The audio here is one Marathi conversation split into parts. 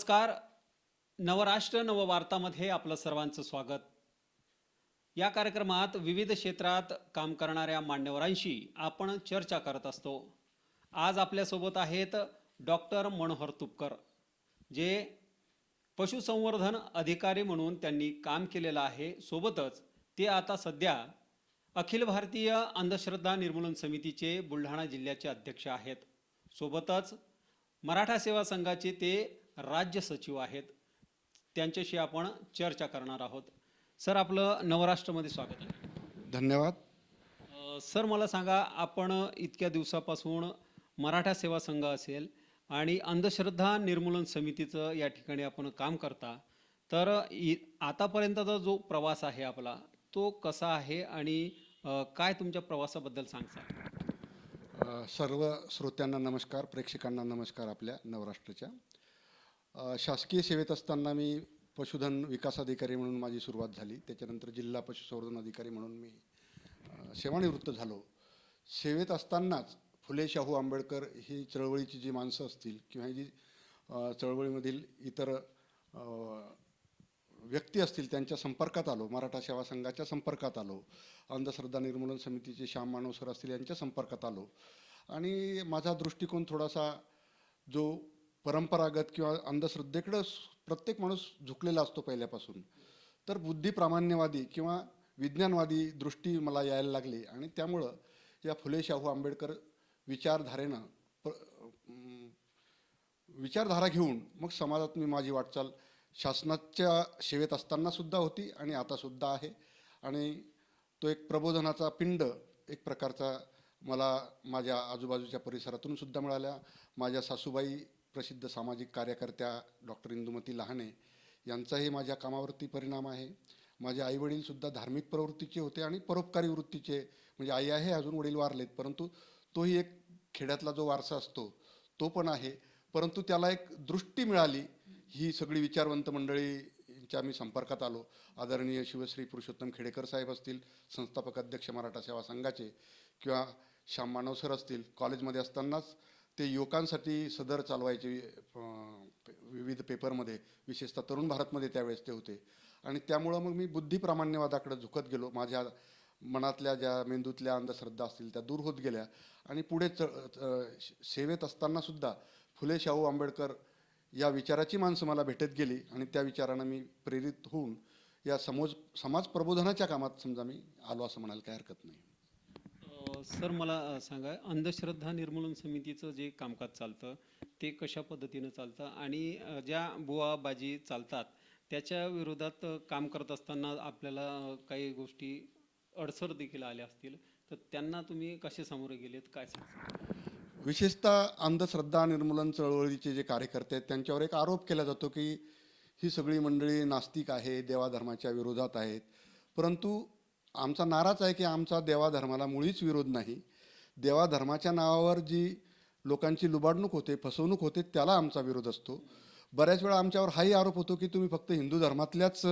नमस्कार. नवराष्ट्र नववार्तामध्ये आपलं सर्वांचं स्वागत. या कार्यक्रमात विविध क्षेत्रात काम करणाऱ्या मान्यवरांशी आपण चर्चा करत असतो. आज आपल्यासोबत आहेत डॉक्टर मनोहर तुपकर, जे पशुसंवर्धन अधिकारी म्हणून त्यांनी काम केलेलं आहे. सोबतच ते आता सध्या अखिल भारतीय अंधश्रद्धा निर्मूलन समितीचे बुलढाणा जिल्ह्याचे अध्यक्ष आहेत. सोबतच मराठा सेवा संघाचे ते राज्य सचिव आहेत. त्यांच्याशी आपण चर्चा करणार आहोत. सर, आपलं नवराष्ट्रमध्ये स्वागत आहे. धन्यवाद. सर, मला सांगा, आपण इतक्या दिवसापासून मराठा सेवा संघ असेल आणि अंधश्रद्धा निर्मूलन समितीचं या ठिकाणी आपण काम करता, तर आतापर्यंतचा जो प्रवास आहे आपला, तो कसा आहे आणि काय तुमच्या प्रवासाबद्दल सांगता? सर्व श्रोत्यांना नमस्कार, प्रेक्षकांना नमस्कार. आपल्या नवराष्ट्राच्या शासकीय सेवेत असताना मी पशुधन विकास अधिकारी म्हणून माझी सुरुवात झाली. त्याच्यानंतर जिल्हा पशुसंवर्धन अधिकारी म्हणून मी सेवानिवृत्त झालो. सेवेत असतानाच फुले शाहू आंबेडकर ही चळवळीची जी माणसं असतील किंवा जी चळवळीमधील इतर व्यक्ती असतील त्यांच्या संपर्कात आलो. मराठा सेवा संघाच्या संपर्कात आलो. अंधश्रद्धा निर्मूलन समितीचे श्याम मानव सर असतील यांच्या संपर्कात आलो. आणि माझा दृष्टिकोन थोडासा जो परंपरागत किंवा अंधश्रद्धेकडं प्रत्येक माणूस झुकलेला असतो पहिल्यापासून, तर बुद्धिप्रामाण्यवादी किंवा विज्ञानवादी दृष्टी मला यायला लागली. आणि त्यामुळं या फुले शाहू आंबेडकर विचारधारा घेऊन मग समाजात मी माझी वाटचाल शासनाच्या सेवेत असतानासुद्धा होती आणि आतासुद्धा आहे. आणि तो एक प्रबोधनाचा पिंड एक प्रकारचा मला माझ्या आजूबाजूच्या परिसरातून सुद्धा मिळाल्या. माझ्या सासूबाई प्रसिद्ध सामाजिक कार्यकर्त्या डॉक्टर इंदुमती लहाने यांचाही माझ्या कामावरती परिणाम आहे. माझे आईवडीलसुद्धा धार्मिक प्रवृत्तीचे होते आणि परोपकारी वृत्तीचे, म्हणजे आई आहे अजून, वडील वारलेत, परंतु तोही एक खेड्यातला जो वारसा असतो तो पण आहे. परंतु त्याला एक दृष्टी मिळाली. ही सगळी विचारवंत मंडळींच्या मी संपर्कात आलो. आदरणीय शिवश्री पुरुषोत्तम खेडेकर साहेब असतील, संस्थापक अध्यक्ष मराठा सेवा संघाचे, किंवा श्याम मानव सर असतील. कॉलेजमध्ये असतानाच ते युवकांसाठी सदर चालवायचे विविध पेपरमध्ये, विशेषतः तरुण भारतमध्ये त्यावेळेस ते होते. आणि त्यामुळं मग मी बुद्धिप्रामाण्यवादाकडे झुकत गेलो. माझ्या मनातल्या ज्या मेंदूतल्या अंधश्रद्धा असतील त्या दूर होत गेल्या. आणि पुढे सेवेत असतानासुद्धा फुले शाहू आंबेडकर या विचाराची माणसं मला भेटत गेली आणि त्या विचारानं मी प्रेरित होऊन या समाज प्रबोधनाच्या कामात समजा मी आलो असं म्हणायला काही हरकत नाही. सर, मला सांगा, अंधश्रद्धा निर्मूलन समितीचं जे कामकाज चालतं ते कशा पद्धतीनं चालतं आणि ज्या बुवाबाजी चालतात त्याच्या विरोधात काम करत असताना आपल्याला काही गोष्टी अडसर देखील आल्या असतील, तर त्यांना तुम्ही कसे सामोरे गेलेत, काय सांगता? विशेषतः अंधश्रद्धा निर्मूलन चळवळीचे जे कार्यकर्ते आहेत त्यांच्यावर एक आरोप केला जातो की ही सगळी मंडळी नास्तिक आहे, देवाधर्माच्या विरोधात आहेत. परंतु आमचा नाराच आहे की आमचा देवाधर्माला मुळीच विरोध नाही. देवाधर्माच्या नावावर जी लोकांची लुबाडणूक होते, फसवणूक होते, त्याला आमचा विरोध असतो. बऱ्याच वेळा आमच्यावर हाही आरोप होतो की तुम्ही फक्त हिंदू धर्मातल्याच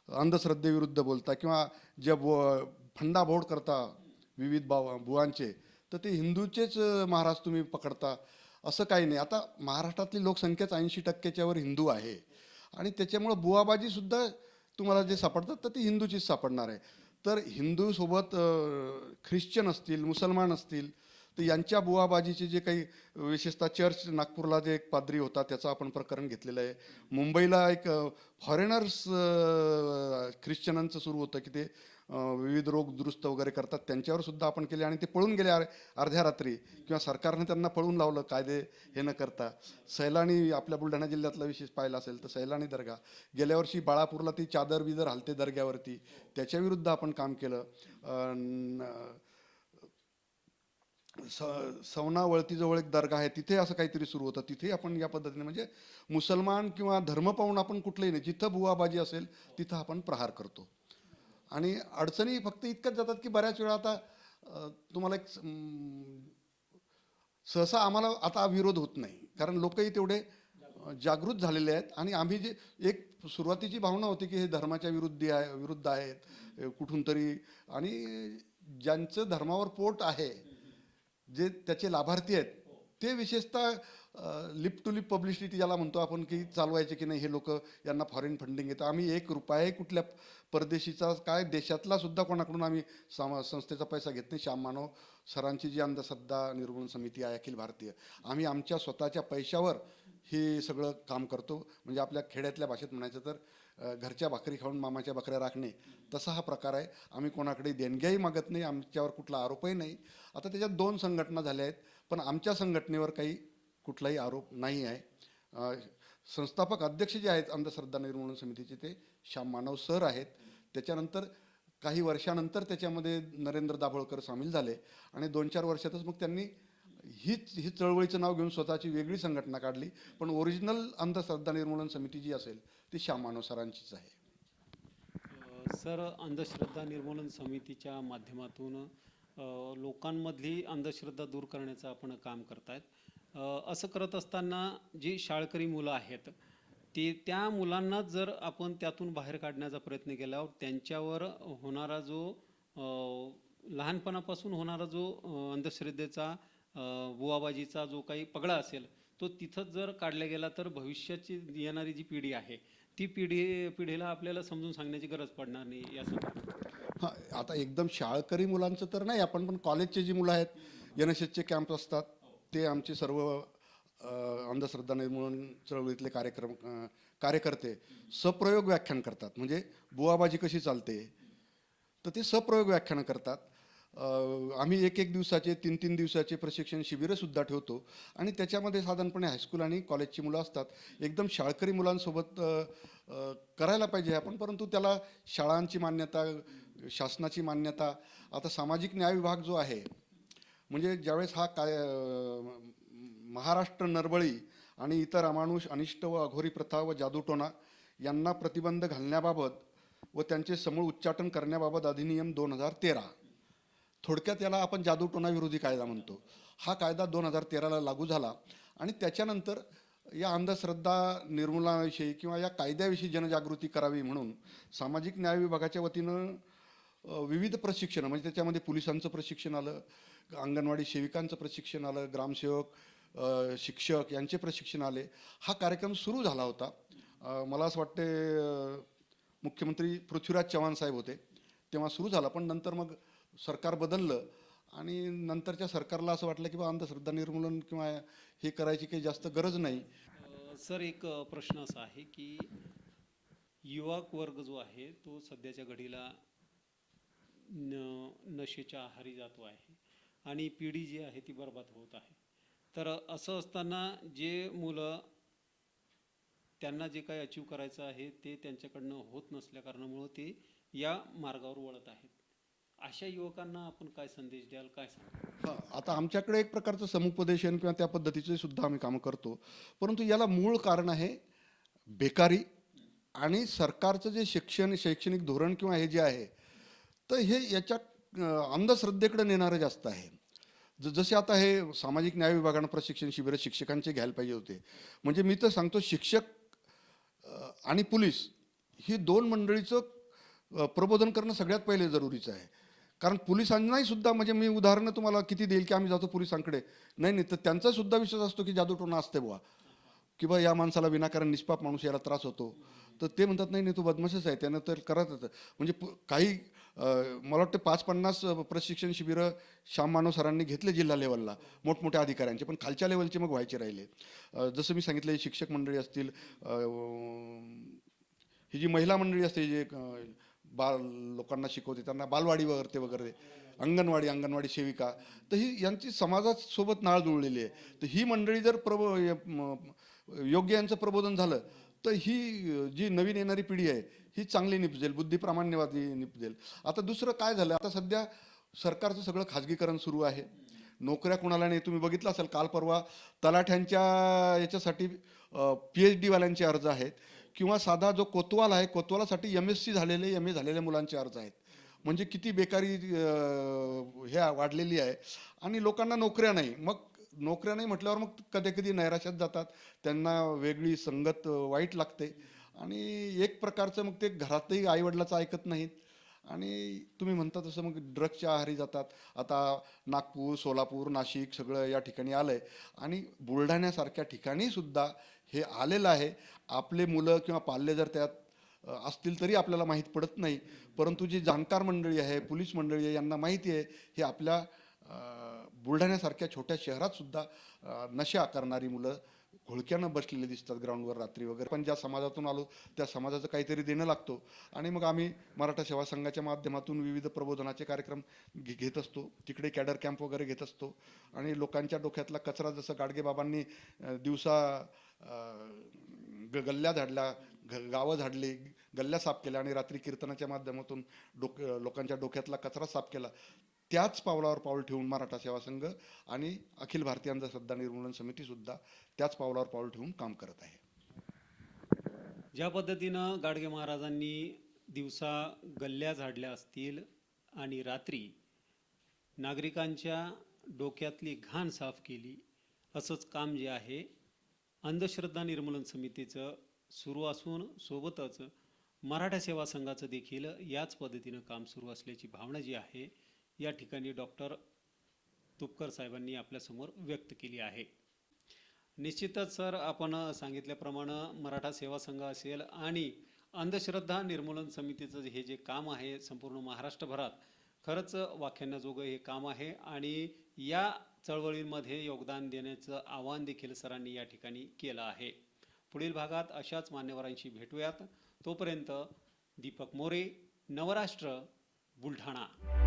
अंधश्रद्धेविरुद्ध बोलता किंवा जे फंडाफोड करता विविध बुवांचे, तर ते हिंदूचेच महाराज तुम्ही पकडता. असं काही नाही. आता महाराष्ट्रातली लोकसंख्याच 80%च्या वर हिंदू आहे आणि त्याच्यामुळं बुवाबाजीसुद्धा तुम्हाला जे सापडतात तर ती हिंदूचीच सापडणार आहे. तर हिंदूसोबत ख्रिश्चन असतील, मुसलमान असतील, तर यांच्या बुवाबाजीचे जे काही, विशेषतः चर्च नागपूरला जे एक पाद्री होता त्याचं आपण प्रकरण घेतलेलं आहे. मुंबईला एक फॉरेनर्स ख्रिश्चनांचं सुरू होतं की ते विविध रोग दुरुस्त वगैरे करतात, त्यांच्यावर सुद्धा आपण केले आणि ते पळून गेले अर्ध्या रात्री, किंवा सरकारने त्यांना पळून लावलं कायदे हे न करता. सैलानी, आपल्या बुलढाणा जिल्ह्यातला विशेष पाहिला असेल तर सैलानी दर्गा, गेल्या वर्षी बाळापूरला ती चादर बिदर हलते दर्ग्यावरती, त्याच्याविरुद्ध आपण काम केलं. सवना वळतीजवळ एक दर्गा आहे, तिथे असं काहीतरी सुरू होतं, तिथे आपण या पद्धतीने, म्हणजे मुसलमान किंवा धर्म पाहून आपण कुठलंही नाही, जिथं बुवाबाजी असेल तिथं आपण प्रहार करतो. आणि अडचणी फक्त इतक्याच जातात की बऱ्याच वेळा आता तुम्हाला एक सहसा आम्हाला आता विरोध होत नाही, कारण लोकही तेवढे जागृत झालेले आहेत. आणि आम्ही जे एक सुरुवातीची भावना होती की हे धर्माच्या विरुद्ध आहेत कुठून तरी, आणि ज्यांचं धर्मावर पोट आहे, जे त्याचे लाभार्थी आहेत, ते विशेषतः लिप टू लिप पब्लिसिटी ज्याला म्हणतो आपण की चालवायचे की नाही हे लोक यांना फॉरेन फंडिंग येतं. आम्ही एक रुपयाही कुठल्या परदेशीचा काय देशातला सुद्धा कोणाकडून आम्ही संस्थेचा पैसा घेत नाही. श्याम मानव सरांची जी अंधश्रद्धा निर्मूलन समिती आहे अखिल भारतीय, आम्ही आमच्या स्वतःच्या पैशावर हे सगळं काम करतो. म्हणजे आपल्या खेड्यातल्या भाषेत म्हणायचं तर घरच्या भाकरी खाऊन मामाच्या बकऱ्या राखणे तसा हा प्रकार आहे. आम्ही कोणाकडे देणग्याही मागत नाही, आमच्यावर कुठला आरोपही नाही. आता त्याच्यात 2 संघटना झाल्या आहेत, पण आमच्या संघटनेवर काही कुठलाही आरोप नाही आहे. संस्थापक अध्यक्ष जे आहेत अंधश्रद्धा निर्मूलन समितीचे ते श्याम मानव सर आहेत. त्याच्यानंतर काही वर्षानंतर त्याच्यामध्ये नरेंद्र दाभोळकर सामील झाले आणि 2-4 वर्षातच मग त्यांनी ही चळवळीचं नाव घेऊन स्वतःची वेगळी संघटना काढली. पण ओरिजिनल अंधश्रद्धा निर्मूलन समिती जी असेल ती श्याम मानव सरांचीच आहे. सर, अंधश्रद्धा निर्मूलन समितीच्या माध्यमातून लोकांमधली अंधश्रद्धा दूर करण्याचं आपण काम करतायत. असं करत असताना जी शाळकरी मुलं आहेत त्या मुलांना जर आपण त्यातून बाहेर काढण्याचा प्रयत्न केल्यावर त्यांच्यावर होणारा जो लहानपणापासून होणारा जो अंधश्रद्धेचा बुवाबाजीचा जो काही पगडा असेल तो तिथंच जर काढला गेला तर भविष्याची येणारी जी पिढी आहे ती पिढीला आपल्याला समजून सांगण्याची गरज पडणार नाही याचं. हां, आता एकदम शाळकरी मुलांचं तर नाही आपण, पण कॉलेजचे जी मुलं आहेत NSSचे कॅम्प असतात ते आमचे सर्व अंधश्रद्धा निर्मूलन चळवळीतले कार्यकर्ते सप्रयोग व्याख्यान करतात. म्हणजे बुवाबाजी कशी चालते तर ते सप्रयोग व्याख्यानं करतात. आम्ही 1-1 दिवसाचे 3-3 दिवसाचे प्रशिक्षण शिबिरंसुद्धा ठेवतो आणि त्याच्यामध्ये साधारणपणे हायस्कूल आणि कॉलेजची मुलं असतात. एकदम शाळकरी मुलांसोबत करायला पाहिजे आपण, परंतु त्याला शाळांची मान्यता, शासनाची मान्यता. आता सामाजिक न्याय विभाग जो आहे, म्हणजे ज्यावेळेस हा महाराष्ट्र नरबळी आणि इतर अमानुष अनिष्ट व अघोरी प्रथा व जादूटोणा यांना प्रतिबंध घालण्याबाबत व त्यांचे समूळ उच्चाटन करण्याबाबत अधिनियम 2013, थोडक्यात याला आपण जादूटोणा विरोधी कायदा म्हणतो, हा कायदा 2013ला लागू झाला. आणि त्याच्यानंतर या अंधश्रद्धा निर्मूलनाविषयी किंवा या कायद्याविषयी जनजागृती करावी म्हणून सामाजिक न्याय विभागाच्या वतीनं विविध प्रशिक्षणं, म्हणजे त्याच्यामध्ये पोलिसांचं प्रशिक्षण आलं, अंगणवाडी सेविकांचं प्रशिक्षण आलं, ग्रामसेवक, शिक्षक यांचे प्रशिक्षण आले. हा कार्यक्रम सुरू झाला होता. मला असं वाटते मुख्यमंत्री पृथ्वीराज चव्हाण साहेब होते तेव्हा सुरू झाला. पण नंतर मग सरकार बदललं आणि नंतरच्या सरकारला असं वाटलं की बा अंधश्रद्धा निर्मूलन किंवा हे करायची काही जास्त गरज नाही. सर, एक प्रश्न असा आहे की युवक वर्ग जो आहे तो सध्याच्या घडीला नशेच्या आहारी जातो आहे आणि पिढी जी आहे ती बरबाद होत आहे. तर असं असताना जे मुलं त्यांना जे काही अचीव करायचं आहे ते त्यांच्याकडनं होत नसल्या कारणामुळं ते या मार्गावर वळत आहेत. अशा युवकांना आपण काय संदेश द्याल, काय सांगाल? आता आमच्याकडे एक प्रकारचं समुपदेशन किंवा त्या पद्धतीचे सुद्धा आम्ही कामं करतो, परंतु याला मूळ कारण आहे बेकारी आणि सरकारचं जे शैक्षणिक धोरण किंवा हे जे आहे तर हे याच्या अंधश्रद्धेकडे नेणारं जास्त आहे. जसे आता हे सामाजिक न्याय विभागानं प्रशिक्षण शिबिरं शिक्षकांचे घ्यायला पाहिजे होते. म्हणजे मी तर सांगतो शिक्षक आणि पोलीस ही 2 मंडळीचं प्रबोधन करणं सगळ्यात पहिले जरुरीचं आहे. कारण पोलिसांनाही सुद्धा, म्हणजे मी उदाहरणं तुम्हाला किती देईल की आम्ही जातो पोलिसांकडे, नाही तर त्यांचा सुद्धा विश्वास असतो की जादूटोणा असते बुवा, की बा या माणसाला विनाकारण निष्पाप माणूस याला त्रास होतो. तर ते म्हणतात नाही तो बदमाशच आहे, त्यानं तर करतच. म्हणजे काही मला वाटतं 5-50 प्रशिक्षण शिबिरं श्याम मानव सरांनी घेतले जिल्हा लेवलला मोठमोठ्या अधिकाऱ्यांचे, पण खालच्या लेवलचे मग व्हायचे राहिले. जसं मी सांगितलं शिक्षक मंडळी असतील, ही जी महिला मंडळी असते जे बाल लोकांना शिकवते त्यांना बालवाडी वगैरे अंगणवाडी सेविका, तर ही यांची समाजासोबत नाळ जुळलेली आहे. तर ही मंडळी जर योग्य यांचं प्रबोधन झालं तर ही जी नवीन येणारी पिढी आहे ही चांगली निपजेल, बुद्धिप्रामाण्यवादी निपजेल. आता दुसरं काय झालं, आता सध्या सरकारचं सगळं खाजगीकरण सुरू आहे. नोकऱ्या कुणाला नाही. तुम्ही बघितलं असेल काल परवा तलाठ्यांच्या याच्यासाठी PhD वाल्यांचे अर्ज आहेत, किंवा साधा जो कोतवाल आहे कोतवालासाठी MSc झालेले MA झालेल्या मुलांचे अर्ज आहेत. म्हणजे किती बेकारी हे वाढलेली आहे आणि लोकांना नोकऱ्या नाही. मग नोकऱ्या नाही म्हटल्यावर मग कधी नैराश्यात जातात, त्यांना वेगळी संगत वाईट लागते आणि एक प्रकारचं मग ते घरातही आईवडिलाचं ऐकत नाहीत आणि तुम्ही म्हणता तसं मग ड्रग्सच्या आहारी जातात. आता नागपूर, सोलापूर, नाशिक सगळं या ठिकाणी आलंय आणि बुलढाण्यासारख्या ठिकाणी सुद्धा हे आलेलं आहे. आपले मुलं किंवा पाल्य जर त्यात असतील तरी आपल्याला माहीत पडत नाही. परंतु जी जाणकार मंडळी आहे, पोलीस मंडळी आहे, यांना माहिती आहे हे आपल्या बुलढाण्यासारख्या छोट्या शहरात सुद्धा नशा करणारी मुलं घोळक्यानं बसलेले दिसतात ग्राउंडवर रात्री वगैरे. पण ज्या समाजातून आलो त्या समाजाचं काहीतरी देणं लागतो आणि मग आम्ही मराठा सेवा संघाच्या माध्यमातून विविध प्रबोधनाचे कार्यक्रम घेत असतो. तिकडे कॅडर कॅम्प वगैरे घेत असतो आणि लोकांच्या डोक्यातला कचरा जसं गाडगेबाबांनी दिवसा गल्ल्या झाडल्या, गावं झाडली, गल्ल्या साफ केल्या आणि रात्री कीर्तनाच्या माध्यमातून लोकांच्या डोक्यातला कचरा साफ केला, त्याच पावलावर पाऊल ठेवून मराठा सेवा संघ आणि अखिल भारतीय अंधश्रद्धा निर्मूलन समिती सुद्धा त्याच पावलावर पाऊल ठेवून काम करत आहे. ज्या पद्धतीनं गाडगे महाराजांनी दिवसा गल्ल्या झाडल्या असतील आणि रात्री नागरिकांच्या डोक्यातली घाण साफ केली, असंच काम जे आहे अंधश्रद्धा निर्मूलन समितीचं सुरू असून सोबतच मराठा सेवा संघाचं देखील याच पद्धतीनं काम सुरू असल्याची भावना जी आहे या ठिकाणी डॉक्टर तुपकर साहेबांनी आपल्यासमोर व्यक्त केली आहे. निश्चितच सर, आपण सांगितल्याप्रमाणे मराठा सेवा संघ असेल आणि अंधश्रद्धा निर्मूलन समितीचं हे जे काम आहे संपूर्ण महाराष्ट्रभरात खरंच वाखाणण्याजोगं हे काम आहे आणि या चळवळींमध्ये योगदान देण्याचं आवाहन देखील सरांनी या ठिकाणी केलं आहे. पुढील भागात अशाच मान्यवरांशी भेटूयात. तोपर्यंत दीपक मोरे, नवराष्ट्र, बुलढाणा.